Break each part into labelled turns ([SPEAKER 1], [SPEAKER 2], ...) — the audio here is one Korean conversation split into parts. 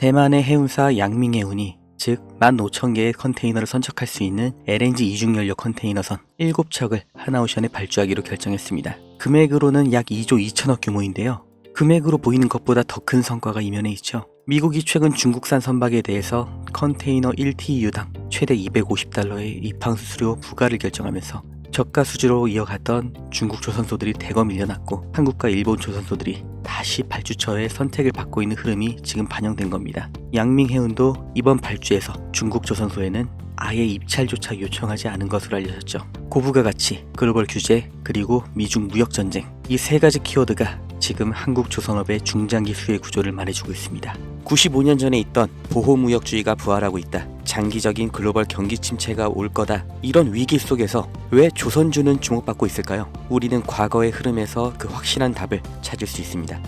[SPEAKER 1] 대만의 해운사 양밍해운이 즉 15,000개의 컨테이너를 선적할 수 있는 LNG 이중연료 컨테이너선 7척을 하나오션에 발주하기로 결정했습니다. 금액으로는 약 2조 2천억 규모인데요. 금액으로 보이는 것보다 더 큰 성과가 이면에 있죠. 미국이 최근 중국산 선박에 대해서 컨테이너 1TU당 최대 250달러의 입항 수수료 부과를 결정하면서 저가 수주로 이어갔던 중국 조선소들이 대거 밀려났고 한국과 일본 조선소들이 다시 발주처의 선택을 받고 있는 흐름이 지금 반영된 겁니다. 양밍해운도 이번 발주에서 중국 조선소에는 아예 입찰조차 요청하지 않은 것으로 알려졌죠. 고부가 가치, 글로벌 규제, 그리고 미중 무역전쟁, 이 세 가지 키워드가 지금 한국 조선업의 중장기 수혜 구조를 말해주고 있습니다. 95년 전에 있던 보호무역주의가 부활하고 있다. 장기적인 글로벌 경기 침체가 올 거다. 이런 위기 속에서 왜 조선주는 주목받고 있을까요? 우리는 과거의 흐름에서 그 확실한 답을 찾을 수 있습니다.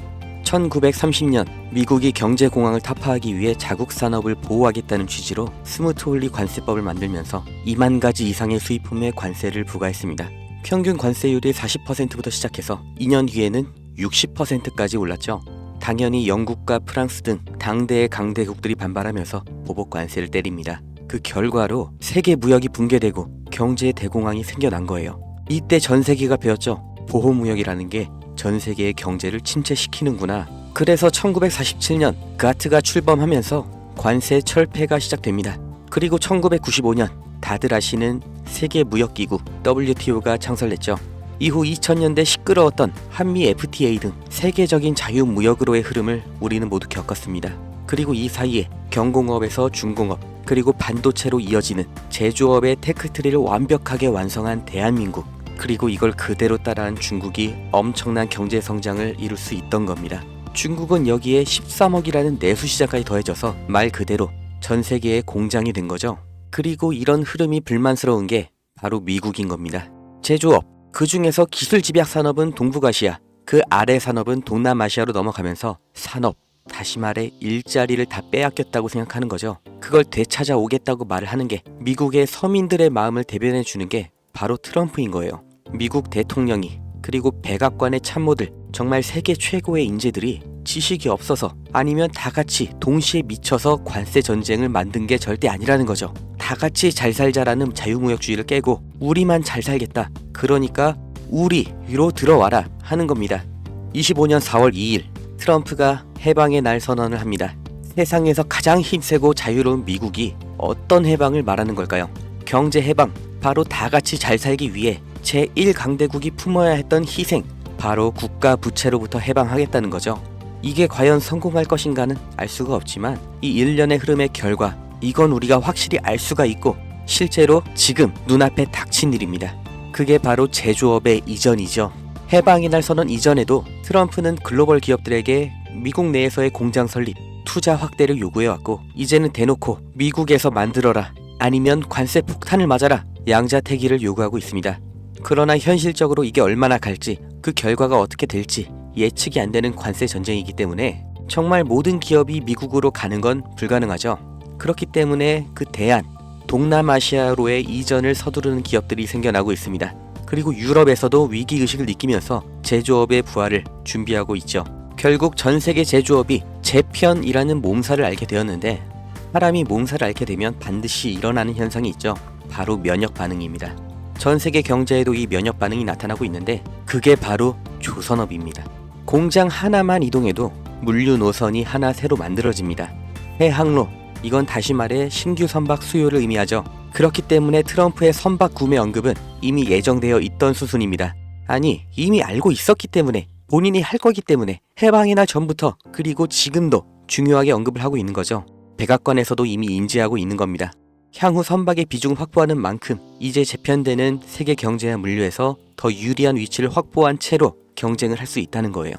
[SPEAKER 1] 1930년 미국이 경제공황을 타파하기 위해 자국 산업을 보호하겠다는 취지로 스무트홀리 관세법을 만들면서 2만 가지 이상의 수입품에 관세를 부과했습니다. 평균 관세율이 40%부터 시작해서 2년 뒤에는 60%까지 올랐죠. 당연히 영국과 프랑스 등 당대의 강대국들이 반발하면서 보복 관세를 때립니다. 그 결과로 세계 무역이 붕괴되고 경제의 대공황이 생겨난 거예요. 이때 전 세계가 배웠죠. 보호무역이라는 게 전 세계의 경제를 침체시키는구나. 그래서 1947년 가트가 출범하면서 관세 철폐가 시작됩니다. 그리고 1995년 다들 아시는 세계무역기구 WTO가 창설됐죠. 이후 2000년대 시끄러웠던 한미 FTA 등 세계적인 자유무역으로의 흐름을 우리는 모두 겪었습니다. 그리고 이 사이에 경공업에서 중공업, 그리고 반도체로 이어지는 제조업의 테크트리를 완벽하게 완성한 대한민국, 그리고 이걸 그대로 따라한 중국이 엄청난 경제 성장을 이룰 수 있던 겁니다. 중국은 여기에 13억이라는 내수시장까지 더해져서 말 그대로 전 세계의 공장이 된 거죠. 그리고 이런 흐름이 불만스러운 게 바로 미국인 겁니다. 제조업, 그 중에서 기술 집약 산업은 동북아시아, 그 아래 산업은 동남아시아로 넘어가면서 산업, 다시 말해 일자리를 다 빼앗겼다고 생각하는 거죠. 그걸 되찾아오겠다고 말을 하는 게 미국의 서민들의 마음을 대변해 주는 게 바로 트럼프인 거예요. 미국 대통령이, 그리고 백악관의 참모들, 정말 세계 최고의 인재들이 지식이 없어서 아니면 다 같이 동시에 미쳐서 관세 전쟁을 만든 게 절대 아니라는 거죠. 다 같이 잘 살자라는 자유무역주의를 깨고 우리만 잘 살겠다. 그러니까 우리로 들어와라 하는 겁니다. 25년 4월 2일 트럼프가 해방의 날 선언을 합니다. 세상에서 가장 힘세고 자유로운 미국이 어떤 해방을 말하는 걸까요? 경제 해방, 바로 다 같이 잘 살기 위해 제1강대국이 품어야 했던 희생, 바로 국가 부채로부터 해방하겠다는 거죠. 이게 과연 성공할 것인가는 알 수가 없지만 이 일련의 흐름의 결과, 이건 우리가 확실히 알 수가 있고 실제로 지금 눈앞에 닥친 일입니다. 그게 바로 제조업의 이전이죠. 해방의 날 선언 이전에도 트럼프는 글로벌 기업들에게 미국 내에서의 공장 설립, 투자 확대를 요구해왔고 이제는 대놓고 미국에서 만들어라, 아니면 관세 폭탄을 맞아라, 양자택일을 요구하고 있습니다. 그러나 현실적으로 이게 얼마나 갈지, 그 결과가 어떻게 될지 예측이 안 되는 관세 전쟁이기 때문에 정말 모든 기업이 미국으로 가는 건 불가능하죠. 그렇기 때문에 그 대안, 동남아시아로의 이전을 서두르는 기업들이 생겨나고 있습니다. 그리고 유럽에서도 위기의식을 느끼면서 제조업의 부활을 준비하고 있죠. 결국 전 세계 제조업이 재편이라는 몸살을 앓게 되었는데, 사람이 몸살을 앓게 되면 반드시 일어나는 현상이 있죠. 바로 면역 반응입니다. 전 세계 경제에도 이 면역 반응이 나타나고 있는데 그게 바로 조선업입니다. 공장 하나만 이동해도 물류 노선이 하나 새로 만들어집니다. 해항로, 이건 다시 말해 신규 선박 수요를 의미하죠. 그렇기 때문에 트럼프의 선박 구매 언급은 이미 예정되어 있던 수순입니다. 아니, 이미 알고 있었기 때문에, 본인이 할 거기 때문에 해방의 날 전부터, 그리고 지금도 중요하게 언급을 하고 있는 거죠. 백악관에서도 이미 인지하고 있는 겁니다. 향후 선박의 비중을 확보하는 만큼 이제 재편되는 세계 경제와 물류에서 더 유리한 위치를 확보한 채로 경쟁을 할 수 있다는 거예요.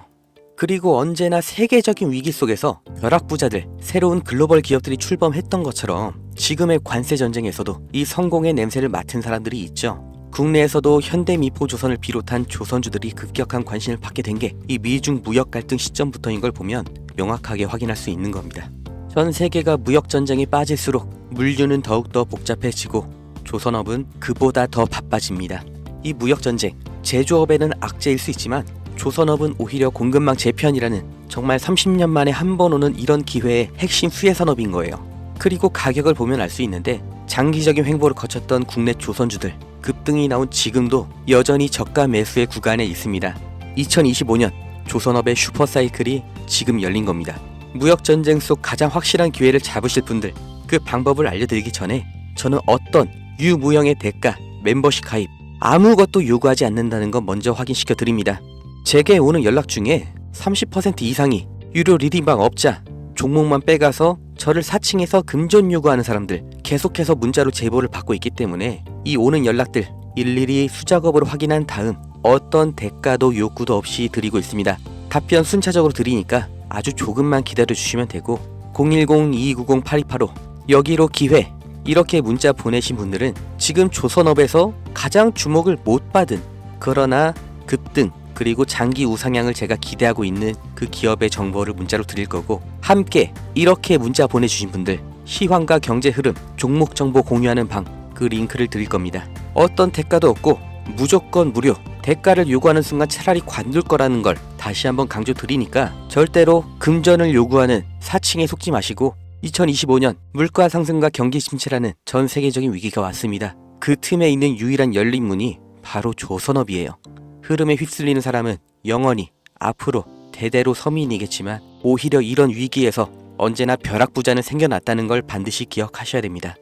[SPEAKER 1] 그리고 언제나 세계적인 위기 속에서 벼락부자들, 새로운 글로벌 기업들이 출범했던 것처럼 지금의 관세 전쟁에서도 이 성공의 냄새를 맡은 사람들이 있죠. 국내에서도 현대미포조선을 비롯한 조선주들이 급격한 관심을 받게 된 게 이 미중 무역 갈등 시점부터인 걸 보면 명확하게 확인할 수 있는 겁니다. 전 세계가 무역 전쟁에 빠질수록 물류는 더욱더 복잡해지고 조선업은 그보다 더 바빠집니다. 이 무역 전쟁, 제조업에는 악재일 수 있지만 조선업은 오히려 공급망 재편이라는 정말 30년 만에 한 번 오는 이런 기회의 핵심 수혜 산업인 거예요. 그리고 가격을 보면 알 수 있는데 장기적인 횡보를 거쳤던 국내 조선주들 급등이 나온 지금도 여전히 저가 매수의 구간에 있습니다. 2025년 조선업의 슈퍼사이클이 지금 열린 겁니다. 무역전쟁 속 가장 확실한 기회를 잡으실 분들, 그 방법을 알려드리기 전에 저는 어떤 유무형의 대가, 멤버십 가입 아무것도 요구하지 않는다는 건 먼저 확인시켜 드립니다. 제게 오는 연락 중에 30% 이상이 유료 리딩방 업자, 종목만 빼가서 저를 사칭해서 금전 요구하는 사람들 계속해서 문자로 제보를 받고 있기 때문에 이 오는 연락들 일일이 수작업으로 확인한 다음 어떤 대가도 욕구도 없이 드리고 있습니다. 답변 순차적으로 드리니까 아주 조금만 기다려주시면 되고 010-2290-8285 여기로 기회 이렇게 문자 보내신 분들은 지금 조선업에서 가장 주목을 못 받은 그러나 급등 그리고 장기 우상향을 제가 기대하고 있는 그 기업의 정보를 문자로 드릴 거고 함께 이렇게 문자 보내주신 분들 시황과 경제 흐름, 종목 정보 공유하는 방 그 링크를 드릴 겁니다. 어떤 대가도 없고 무조건 무료 대가를 요구하는 순간 차라리 관둘 거라는 걸 다시 한번 강조 드리니까 절대로 금전을 요구하는 사칭에 속지 마시고 2025년 물가 상승과 경기 침체라는 전 세계적인 위기가 왔습니다. 그 틈에 있는 유일한 열린 문이 바로 조선업이에요. 흐름에 휩쓸리는 사람은 영원히 앞으로 대대로 서민이겠지만 오히려 이런 위기에서 언제나 벼락부자는 생겨났다는 걸 반드시 기억하셔야 됩니다.